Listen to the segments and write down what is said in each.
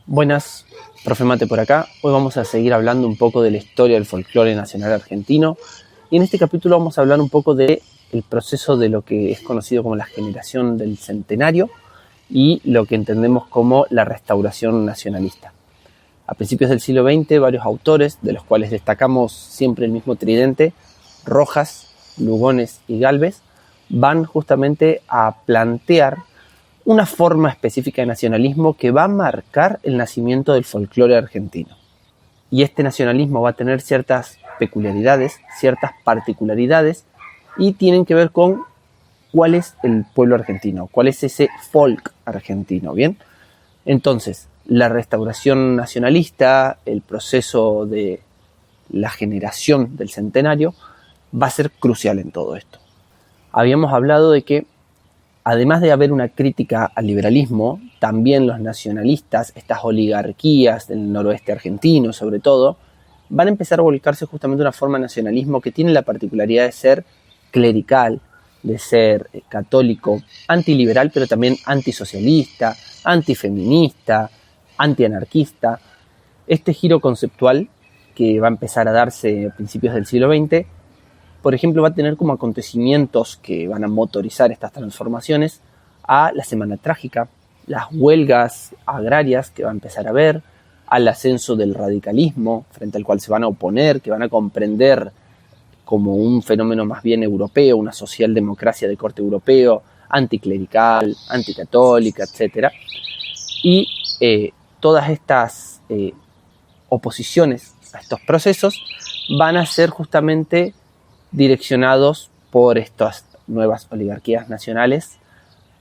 Buenas, profe Mate por acá. Hoy vamos a seguir hablando un poco de la historia del folclore nacional argentino y en este capítulo vamos a hablar un poco del proceso de lo que es conocido como la generación del centenario y lo que entendemos como la restauración nacionalista. A principios del siglo XX, varios autores, de los cuales destacamos siempre el mismo tridente, Rojas, Lugones y Gálvez, van justamente a plantear una forma específica de nacionalismo que va a marcar el nacimiento del folclore argentino. Y este nacionalismo va a tener ciertas peculiaridades, ciertas particularidades, y tienen que ver con cuál es el pueblo argentino, cuál es ese folk argentino, ¿bien? Entonces, la restauración nacionalista, el proceso de la generación del centenario, va a ser crucial en todo esto. Habíamos hablado de que además de haber una crítica al liberalismo, también los nacionalistas, estas oligarquías del noroeste argentino sobre todo, van a empezar a volcarse justamente una forma de nacionalismo que tiene la particularidad de ser clerical, de ser católico, antiliberal, pero también antisocialista, antifeminista, antianarquista. Este giro conceptual que va a empezar a darse a principios del siglo XX, por ejemplo, va a tener como acontecimientos que van a motorizar estas transformaciones a la Semana Trágica, las huelgas agrarias que va a empezar a haber, al ascenso del radicalismo, frente al cual se van a oponer, que van a comprender como un fenómeno más bien europeo, una socialdemocracia de corte europeo, anticlerical, anticatólica, etc. Y todas estas oposiciones a estos procesos van a ser justamente direccionados por estas nuevas oligarquías nacionales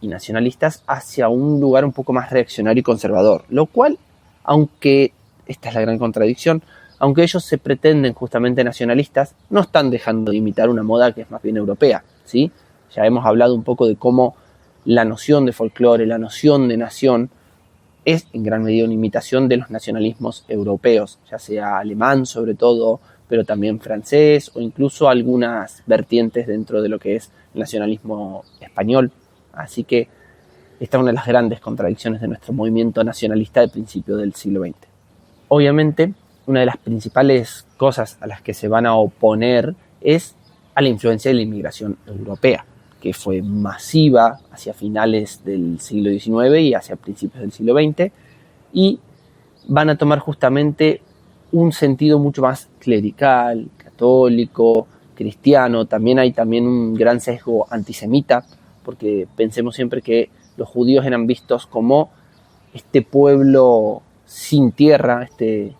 y nacionalistas hacia un lugar un poco más reaccionario y conservador, lo cual, aunque esta es la gran contradicción, aunque ellos se pretenden justamente nacionalistas, no están dejando de imitar una moda que es más bien europea, ¿sí? Ya hemos hablado un poco de cómo la noción de folclore, la noción de nación, es en gran medida una imitación de los nacionalismos europeos, ya sea alemán sobre todo, pero también francés o incluso algunas vertientes dentro de lo que es el nacionalismo español. Así que esta es una de las grandes contradicciones de nuestro movimiento nacionalista de principio del siglo XX. Obviamente, una de las principales cosas a las que se van a oponer es a la influencia de la inmigración europea, que fue masiva hacia finales del siglo XIX y hacia principios del siglo XX, y van a tomar justamente un sentido mucho más clerical, católico, cristiano. También hay un gran sesgo antisemita, porque pensemos siempre que los judíos eran vistos como este pueblo sin tierra, este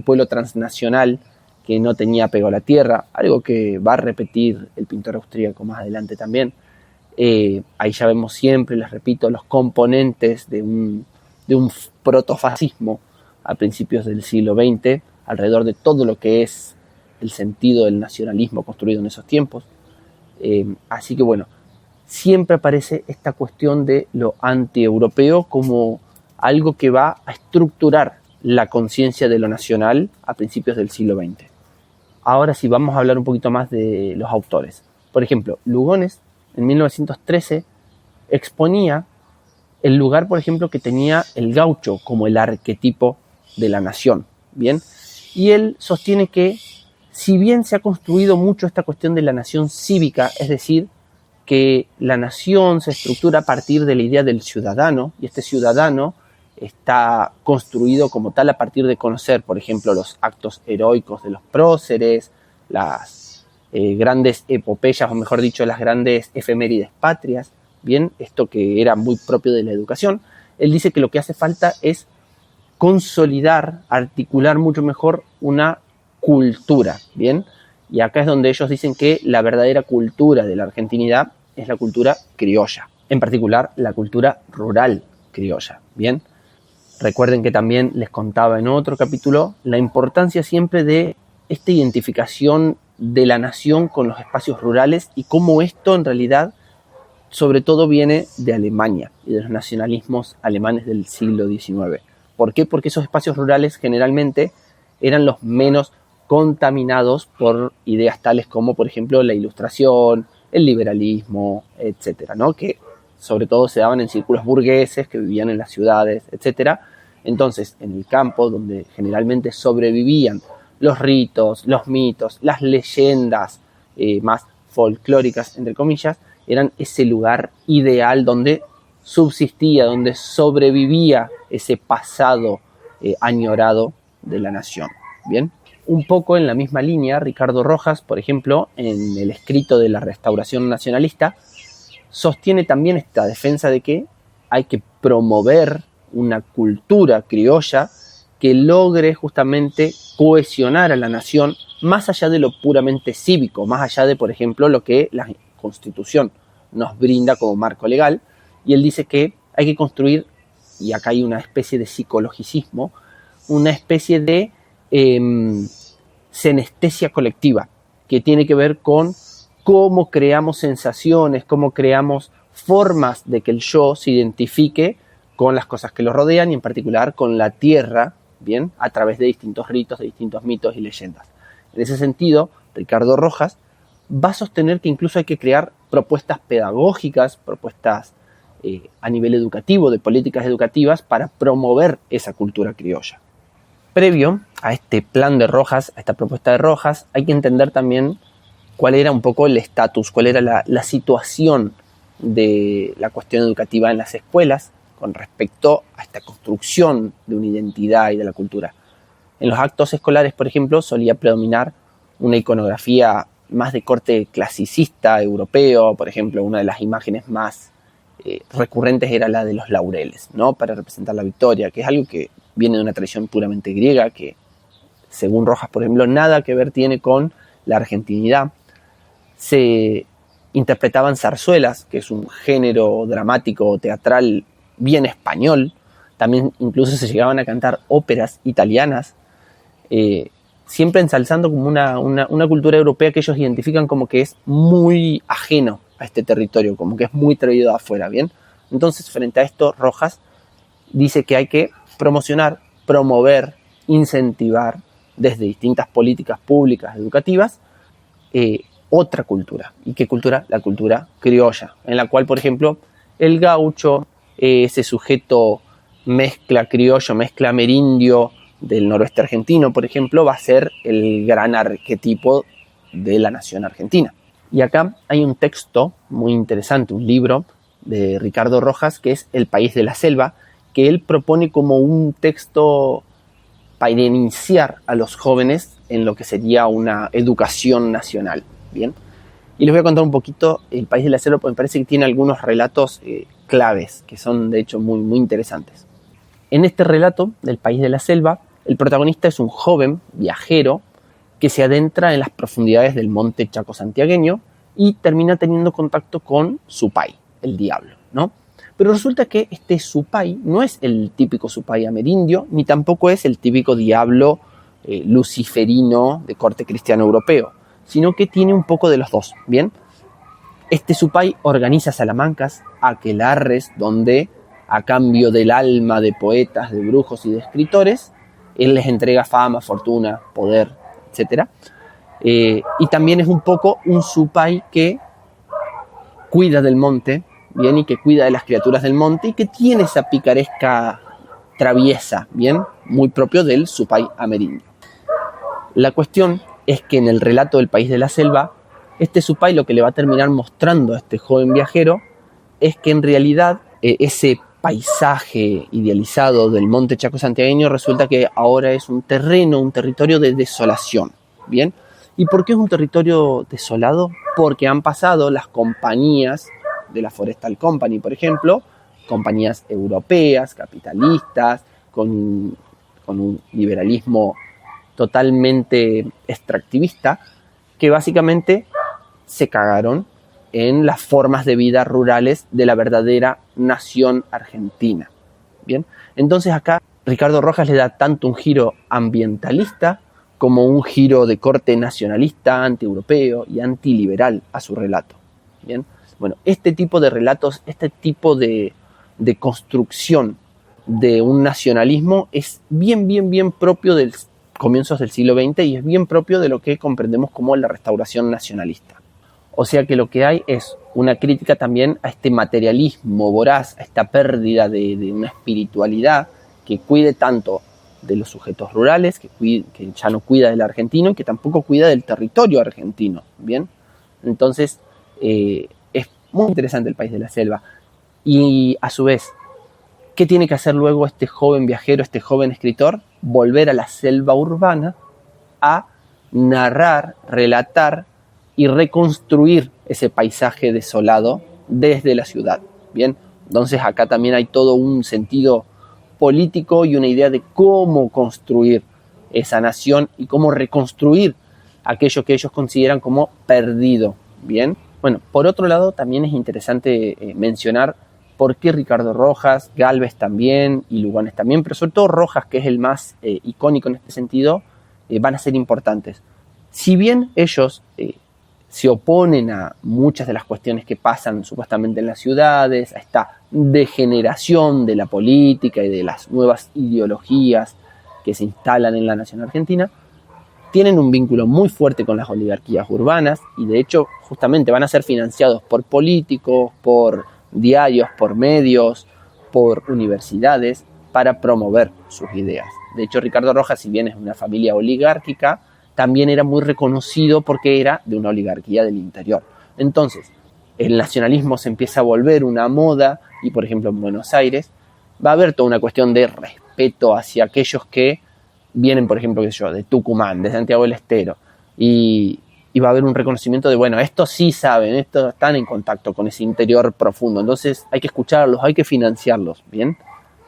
pueblo transnacional que no tenía apego a la tierra, algo que va a repetir el pintor austríaco más adelante también. Ahí ya vemos siempre, les repito, los componentes de un protofascismo a principios del siglo XX, alrededor de todo lo que es el sentido del nacionalismo construido en esos tiempos. Así que bueno, siempre aparece esta cuestión de lo anti-europeo como algo que va a estructurar la conciencia de lo nacional a principios del siglo XX. Ahora sí, vamos a hablar un poquito más de los autores. Por ejemplo, Lugones, en 1913, exponía el lugar, por ejemplo, que tenía el gaucho como el arquetipo de la nación, ¿bien? Y él sostiene que, si bien se ha construido mucho esta cuestión de la nación cívica, es decir, que la nación se estructura a partir de la idea del ciudadano, y este ciudadano está construido como tal a partir de conocer, por ejemplo, los actos heroicos de los próceres, las grandes epopeyas, o mejor dicho, las grandes efemérides patrias, bien, esto que era muy propio de la educación. Él dice que lo que hace falta es consolidar, articular mucho mejor una cultura, ¿bien? Y acá es donde ellos dicen que la verdadera cultura de la argentinidad es la cultura criolla, en particular la cultura rural criolla, ¿bien? Recuerden que también les contaba en otro capítulo la importancia siempre de esta identificación de la nación con los espacios rurales y cómo esto en realidad sobre todo viene de Alemania y de los nacionalismos alemanes del siglo XIX. ¿Por qué? Porque esos espacios rurales generalmente eran los menos contaminados por ideas tales como, por ejemplo, la Ilustración, el liberalismo, etcétera, ¿no? Que sobre todo se daban en círculos burgueses que vivían en las ciudades, etcétera, Entonces, en el campo donde generalmente sobrevivían los ritos, los mitos, las leyendas más folclóricas, entre comillas, eran ese lugar ideal donde subsistía, donde sobrevivía ese pasado añorado de la nación. Bien, un poco en la misma línea, Ricardo Rojas, por ejemplo, en el escrito de la Restauración Nacionalista, sostiene también esta defensa de que hay que promover una cultura criolla que logre justamente cohesionar a la nación más allá de lo puramente cívico, más allá de, por ejemplo, lo que la Constitución nos brinda como marco legal. Y él dice que hay que construir, y acá hay una especie de psicologicismo, una especie de senestesia colectiva, que tiene que ver con cómo creamos sensaciones, cómo creamos formas de que el yo se identifique con las cosas que lo rodean y en particular con la tierra, bien, a través de distintos ritos, de distintos mitos y leyendas. En ese sentido, Ricardo Rojas va a sostener que incluso hay que crear propuestas pedagógicas, propuestas a nivel educativo, de políticas educativas para promover esa cultura criolla. Previo a este plan de Rojas, a esta propuesta de Rojas, hay que entender también cuál era un poco el estatus, cuál era la situación de la cuestión educativa en las escuelas con respecto a esta construcción de una identidad y de la cultura. En los actos escolares, por ejemplo, solía predominar una iconografía más de corte clasicista europeo. Por ejemplo, una de las imágenes más recurrentes era la de los laureles, ¿no?, para representar la victoria, que es algo que viene de una tradición puramente griega, que según Rojas, por ejemplo, nada que ver tiene con la argentinidad. Se interpretaban zarzuelas, que es un género dramático teatral bien español. También incluso se llegaban a cantar óperas italianas, siempre ensalzando como una cultura europea que ellos identifican como que es muy ajeno a este territorio, como que es muy traído de afuera, ¿bien? Entonces, frente a esto, Rojas dice que hay que promocionar, promover, incentivar desde distintas políticas públicas educativas otra cultura. ¿Y qué cultura? La cultura criolla, en la cual, por ejemplo, el gaucho, ese sujeto mezcla criollo, mezcla amerindio del noroeste argentino, por ejemplo, va a ser el gran arquetipo de la nación argentina. Y acá hay un texto muy interesante, un libro de Ricardo Rojas, que es El país de la selva, que él propone como un texto para iniciar a los jóvenes en lo que sería una educación nacional. Bien, y les voy a contar un poquito El país de la selva, porque me parece que tiene algunos relatos claves, que son de hecho muy, muy interesantes. En este relato del país de la selva, el protagonista es un joven viajero que se adentra en las profundidades del monte Chaco santiagueño y termina teniendo contacto con Supay, el diablo, ¿no? Pero resulta que este Supay no es el típico Supay amerindio, ni tampoco es el típico diablo luciferino de corte cristiano europeo, sino que tiene un poco de los dos, ¿bien? Este Supay organiza salamancas, aquelarres, donde a cambio del alma de poetas, de brujos y de escritores, él les entrega fama, fortuna, poder, etc. Y también es un poco un Supay que cuida del monte, bien, y que cuida de las criaturas del monte y que tiene esa picaresca traviesa, bien, muy propio del Supay amerindio. La cuestión es que en el relato del país de la selva, este Supay lo que le va a terminar mostrando a este joven viajero es que en realidad ese paisaje idealizado del monte Chaco santiagueño resulta que ahora es un terreno, un territorio de desolación, ¿bien? ¿Y por qué es un territorio desolado? Porque han pasado las compañías de la Forestal Company, por ejemplo, compañías europeas, capitalistas, con un liberalismo totalmente extractivista, que básicamente se cagaron en las formas de vida rurales de la verdadera nación argentina. Bien, entonces acá Ricardo Rojas le da tanto un giro ambientalista como un giro de corte nacionalista, antieuropeo y antiliberal a su relato. Bien, bueno, este tipo de relatos, este tipo de construcción de un nacionalismo es bien propio del comienzos del siglo XX y es bien propio de lo que comprendemos como la restauración nacionalista. O sea que lo que hay es una crítica también a este materialismo voraz, a esta pérdida de una espiritualidad que cuide tanto de los sujetos rurales, que ya no cuida del argentino y que tampoco cuida del territorio argentino, ¿bien? Entonces, es muy interesante el país de la selva. Y a su vez, ¿qué tiene que hacer luego este joven viajero, este joven escritor? Volver a la selva urbana a narrar, relatar y reconstruir ese paisaje desolado desde la ciudad, ¿bien? Entonces acá también hay todo un sentido político y una idea de cómo construir esa nación y cómo reconstruir aquello que ellos consideran como perdido, ¿bien? Bueno, por otro lado, también es interesante mencionar por qué Ricardo Rojas, Gálvez también y Lugones también, pero sobre todo Rojas, que es el más icónico en este sentido, van a ser importantes. Si bien ellos se oponen a muchas de las cuestiones que pasan supuestamente en las ciudades, a esta degeneración de la política y de las nuevas ideologías que se instalan en la nación argentina, tienen un vínculo muy fuerte con las oligarquías urbanas y de hecho justamente van a ser financiados por políticos, por diarios, por medios, por universidades para promover sus ideas. De hecho, Ricardo Rojas, si bien es una familia oligárquica, también era muy reconocido porque era de una oligarquía del interior. Entonces, el nacionalismo se empieza a volver una moda y, por ejemplo, en Buenos Aires va a haber toda una cuestión de respeto hacia aquellos que vienen, por ejemplo, de Tucumán, de Santiago del Estero, y va a haber un reconocimiento de, bueno, estos sí saben, estos están en contacto con ese interior profundo, entonces hay que escucharlos, hay que financiarlos, ¿bien?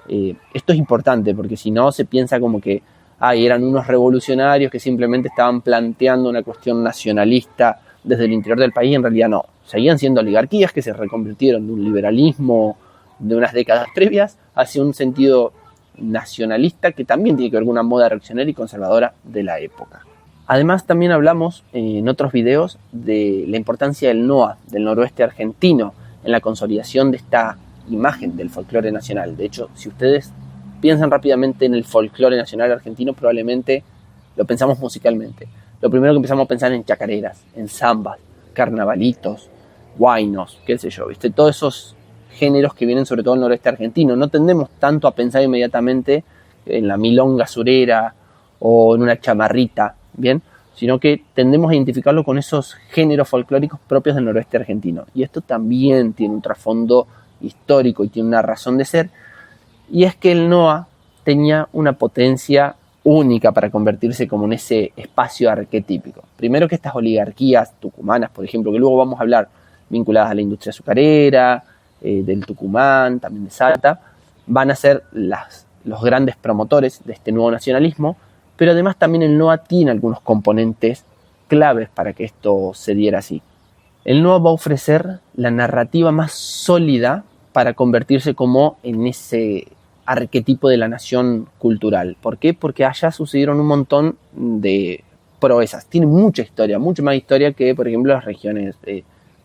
Esto es importante porque si no se piensa como que eran unos revolucionarios que simplemente estaban planteando una cuestión nacionalista desde el interior del país, en realidad no. Seguían siendo oligarquías que se reconvirtieron de un liberalismo de unas décadas previas hacia un sentido nacionalista que también tiene que ver con una moda reaccionaria y conservadora de la época. Además, también hablamos en otros videos de la importancia del NOA, del noroeste argentino, en la consolidación de esta imagen del folclore nacional. De hecho, si ustedes piensan rápidamente en el folclore nacional argentino, probablemente lo pensamos musicalmente. Lo primero que empezamos a pensar en chacareras, en zambas, carnavalitos, huaynos, qué sé yo, ¿viste? Todos esos géneros que vienen sobre todo del noroeste argentino. No tendemos tanto a pensar inmediatamente en la milonga surera o en una chamarrita, ¿bien? Sino que tendemos a identificarlo con esos géneros folclóricos propios del noroeste argentino. Y esto también tiene un trasfondo histórico y tiene una razón de ser, y es que el NOA tenía una potencia única para convertirse como en ese espacio arquetípico. Primero que estas oligarquías tucumanas, por ejemplo, que luego vamos a hablar, vinculadas a la industria azucarera, del Tucumán, también de Salta, van a ser los grandes promotores de este nuevo nacionalismo, pero además también el NOA tiene algunos componentes claves para que esto se diera así. El NOA va a ofrecer la narrativa más sólida para convertirse como en ese arquetipo de la nación cultural. ¿Por qué? Porque allá sucedieron un montón de proezas. Tiene mucha historia, mucha más historia que, por ejemplo, las regiones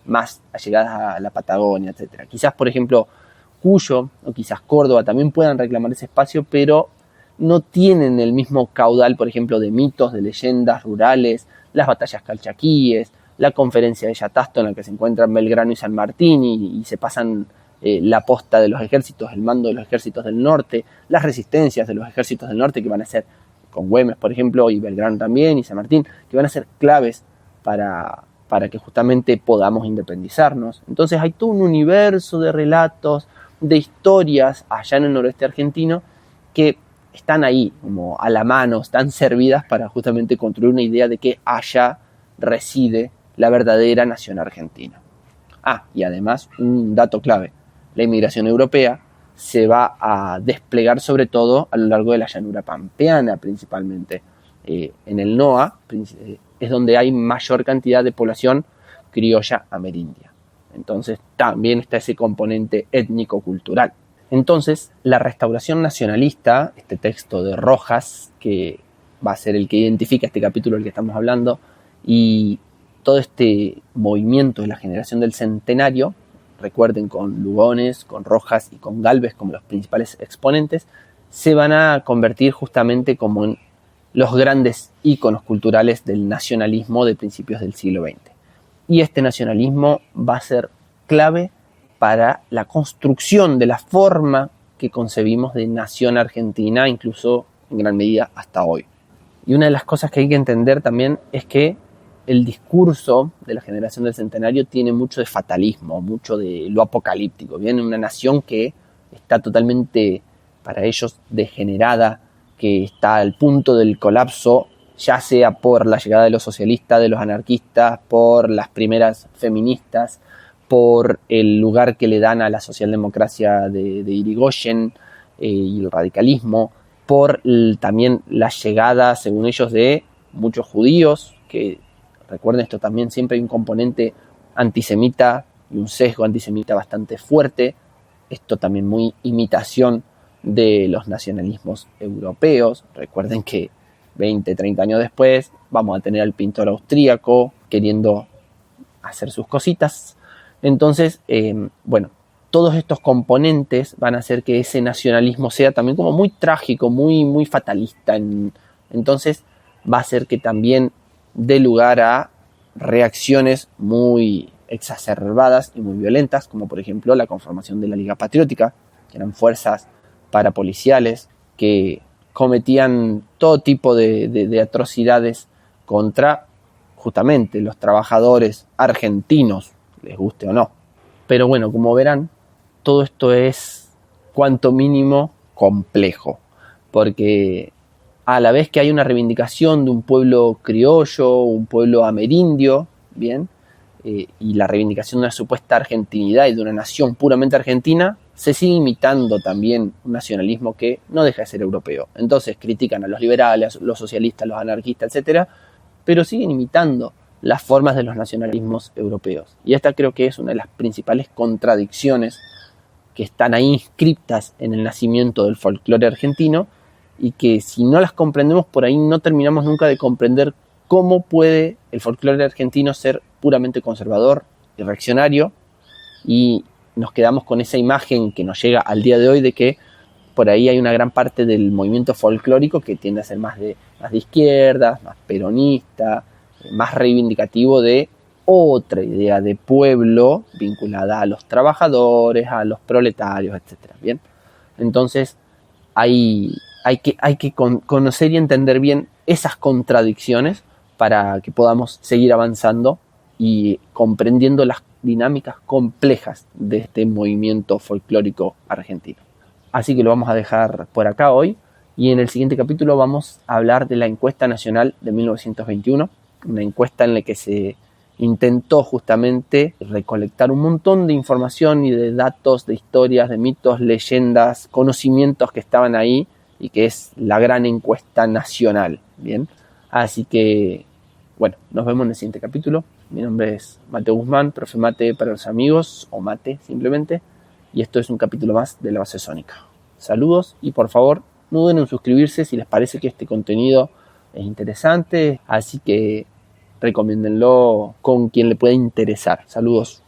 más allegadas a la Patagonia, etc. Quizás, por ejemplo, Cuyo o quizás Córdoba también puedan reclamar ese espacio, pero no tienen el mismo caudal, por ejemplo, de mitos, de leyendas rurales, las batallas calchaquíes, la conferencia de Yatasto en la que se encuentran Belgrano y San Martín y se pasan la posta de los ejércitos, el mando de los ejércitos del norte, las resistencias de los ejércitos del norte que van a ser con Güemes, por ejemplo, y Belgrano también, y San Martín, que van a ser claves para que justamente podamos independizarnos. Entonces hay todo un universo de relatos, de historias allá en el noroeste argentino que están ahí, como a la mano, están servidas para justamente construir una idea de que allá reside la verdadera nación argentina. Y además, un dato clave, la inmigración europea se va a desplegar sobre todo a lo largo de la llanura pampeana principalmente. En el NOA es donde hay mayor cantidad de población criolla amerindia. Entonces también está ese componente étnico-cultural. Entonces la restauración nacionalista, este texto de Rojas, que va a ser el que identifica este capítulo del que estamos hablando, y todo este movimiento de la generación del centenario, recuerden, con Lugones, con Rojas y con Gálvez como los principales exponentes, se van a convertir justamente como en los grandes íconos culturales del nacionalismo de principios del siglo XX. Y este nacionalismo va a ser clave para la construcción de la forma que concebimos de nación argentina, incluso en gran medida hasta hoy. Y una de las cosas que hay que entender también es que el discurso de la generación del centenario tiene mucho de fatalismo, mucho de lo apocalíptico. Viene una nación que está totalmente, para ellos, degenerada, que está al punto del colapso, ya sea por la llegada de los socialistas, de los anarquistas, por las primeras feministas, por el lugar que le dan a la socialdemocracia de Irigoyen y el radicalismo, por también la llegada, según ellos, de muchos judíos, que recuerden esto también, siempre hay un componente antisemita y un sesgo antisemita bastante fuerte, esto también muy imitación de los nacionalismos europeos. Recuerden que 20, 30 años después vamos a tener al pintor austríaco queriendo hacer sus cositas. Entonces, todos estos componentes van a hacer que ese nacionalismo sea también como muy trágico, muy fatalista. Entonces va a hacer que también dé lugar a reacciones muy exacerbadas y muy violentas, como por ejemplo la conformación de la Liga Patriótica, que eran fuerzas parapoliciales que cometían todo tipo de atrocidades contra justamente los trabajadores argentinos, les guste o no. Pero bueno, como verán, todo esto es cuanto mínimo complejo, porque a la vez que hay una reivindicación de un pueblo criollo, un pueblo amerindio, bien, y la reivindicación de una supuesta argentinidad y de una nación puramente argentina, se sigue imitando también un nacionalismo que no deja de ser europeo. Entonces critican a los liberales, los socialistas, los anarquistas, etcétera, pero siguen imitando las formas de los nacionalismos europeos. Y esta creo que es una de las principales contradicciones que están ahí inscriptas en el nacimiento del folclore argentino, y que si no las comprendemos por ahí no terminamos nunca de comprender cómo puede el folclore argentino ser puramente conservador y reaccionario, y nos quedamos con esa imagen que nos llega al día de hoy de que por ahí hay una gran parte del movimiento folclórico que tiende a ser más de izquierdas, más peronista, más reivindicativo de otra idea de pueblo vinculada a los trabajadores, a los proletarios, etc. Bien, entonces hay que conocer y entender bien esas contradicciones para que podamos seguir avanzando y comprendiendo las dinámicas complejas de este movimiento folclórico argentino. Así que lo vamos a dejar por acá hoy, y en el siguiente capítulo vamos a hablar de la encuesta nacional de 1921, una encuesta en la que se intentó justamente recolectar un montón de información y de datos, de historias, de mitos, leyendas, conocimientos que estaban ahí, y que es la gran encuesta nacional. Bien, así que bueno, nos vemos en el siguiente capítulo. Mi nombre es Mateo Guzmán, profe Mate para los amigos, o Mate simplemente, y esto es un capítulo más de La Base Sónica. Saludos, y por favor no duden en suscribirse si les parece que este contenido es interesante, así que recomiéndenlo con quien le pueda interesar. Saludos.